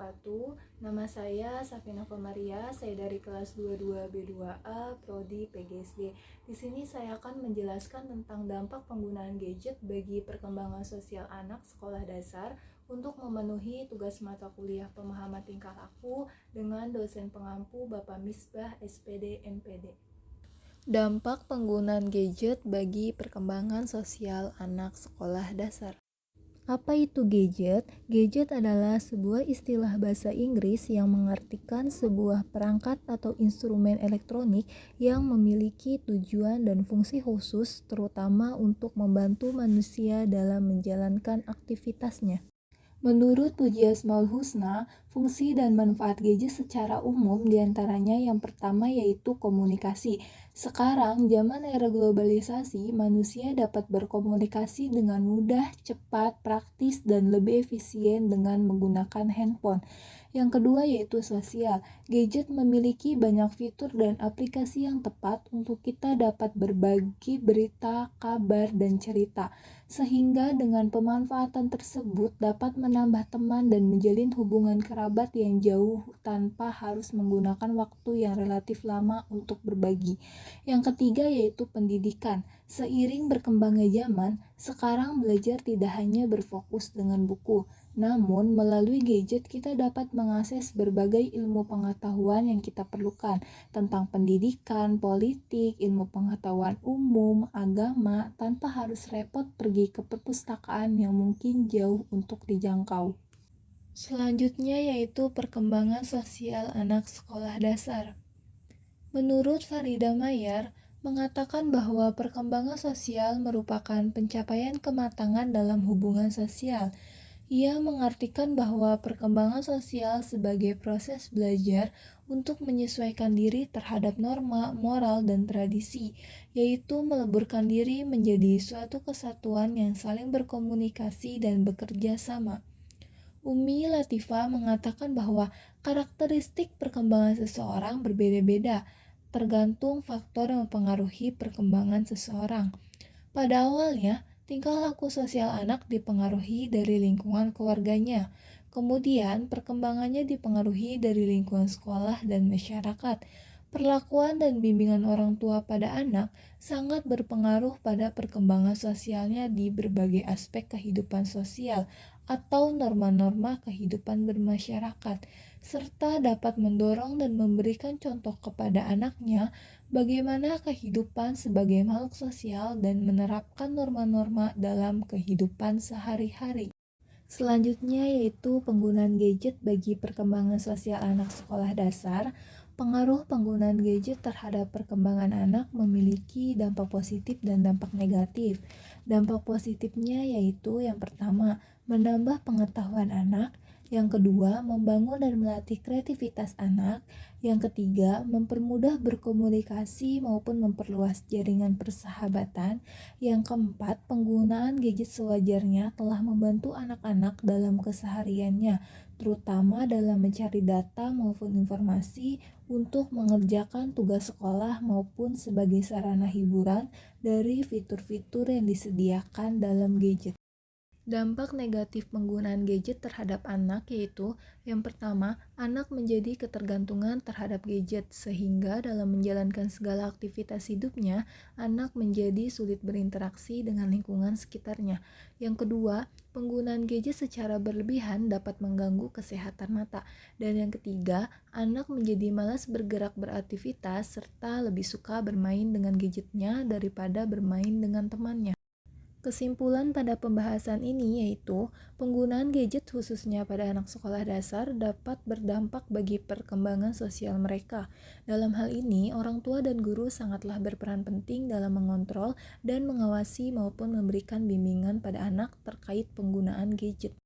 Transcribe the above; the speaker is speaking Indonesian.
wabarakatuh. Nama saya Safina Komaria, saya dari kelas 22B2A, Prodi PGSD. Di sini saya akan menjelaskan tentang dampak penggunaan gadget bagi perkembangan sosial anak sekolah dasar untuk memenuhi tugas mata kuliah pemahaman tingkah laku dengan dosen pengampu Bapak Misbah SPD MPD. Dampak penggunaan gadget bagi perkembangan sosial anak sekolah dasar. Apa itu gadget? Gadget adalah sebuah istilah bahasa Inggris yang mengartikan sebuah perangkat atau instrumen elektronik yang memiliki tujuan dan fungsi khusus, terutama untuk membantu manusia dalam menjalankan aktivitasnya. Menurut Puji Asmaul Husna, fungsi dan manfaat gadget secara umum diantaranya yang pertama yaitu komunikasi. Sekarang, zaman era globalisasi, manusia dapat berkomunikasi dengan mudah, cepat, praktis, dan lebih efisien dengan menggunakan handphone. Yang kedua yaitu sosial. Gadget memiliki banyak fitur dan aplikasi yang tepat untuk kita dapat berbagi berita, kabar, dan cerita. Sehingga dengan pemanfaatan tersebut dapat menambah teman dan menjalin hubungan kerabat yang jauh tanpa harus menggunakan waktu yang relatif lama untuk berbagi. Yang ketiga yaitu pendidikan. Seiring berkembangnya zaman, sekarang belajar tidak hanya berfokus dengan buku, namun melalui gadget kita dapat mengakses berbagai ilmu pengetahuan yang kita perlukan tentang pendidikan, politik, ilmu pengetahuan umum, agama, tanpa harus repot pergi ke perpustakaan yang mungkin jauh untuk dijangkau. Selanjutnya yaitu perkembangan sosial anak sekolah dasar. Menurut Farida Mayer, mengatakan bahwa perkembangan sosial merupakan pencapaian kematangan dalam hubungan sosial. Ia mengartikan bahwa perkembangan sosial sebagai proses belajar untuk menyesuaikan diri terhadap norma, moral, dan tradisi, yaitu meleburkan diri menjadi suatu kesatuan yang saling berkomunikasi dan bekerja sama. Umi Latifah mengatakan bahwa karakteristik perkembangan seseorang berbeda-beda, tergantung faktor yang mempengaruhi perkembangan seseorang. Pada awalnya, tingkah laku sosial anak dipengaruhi dari lingkungan keluarganya. Kemudian, perkembangannya dipengaruhi dari lingkungan sekolah dan masyarakat. Perlakuan dan bimbingan orang tua pada anak sangat berpengaruh pada perkembangan sosialnya di berbagai aspek kehidupan sosial atau norma-norma kehidupan bermasyarakat, serta dapat mendorong dan memberikan contoh kepada anaknya bagaimana kehidupan sebagai makhluk sosial dan menerapkan norma-norma dalam kehidupan sehari-hari. Selanjutnya yaitu penggunaan gadget bagi perkembangan sosial anak sekolah dasar. Pengaruh penggunaan gadget terhadap perkembangan anak memiliki dampak positif dan dampak negatif. Dampak positifnya yaitu yang pertama, menambah pengetahuan anak. Yang kedua, membangun dan melatih kreativitas anak. Yang ketiga, mempermudah berkomunikasi maupun memperluas jaringan persahabatan. Yang keempat, penggunaan gadget sewajarnya telah membantu anak-anak dalam kesehariannya, terutama dalam mencari data maupun informasi untuk mengerjakan tugas sekolah maupun sebagai sarana hiburan dari fitur-fitur yang disediakan dalam gadget. Dampak negatif penggunaan gadget terhadap anak yaitu yang pertama, anak menjadi ketergantungan terhadap gadget sehingga dalam menjalankan segala aktivitas hidupnya, anak menjadi sulit berinteraksi dengan lingkungan sekitarnya. Yang kedua, penggunaan gadget secara berlebihan dapat mengganggu kesehatan mata. Dan yang ketiga, anak menjadi malas bergerak beraktivitas serta lebih suka bermain dengan gadgetnya daripada bermain dengan temannya. Kesimpulan pada pembahasan ini yaitu penggunaan gadget khususnya pada anak sekolah dasar dapat berdampak bagi perkembangan sosial mereka. Dalam hal ini, orang tua dan guru sangatlah berperan penting dalam mengontrol dan mengawasi maupun memberikan bimbingan pada anak terkait penggunaan gadget.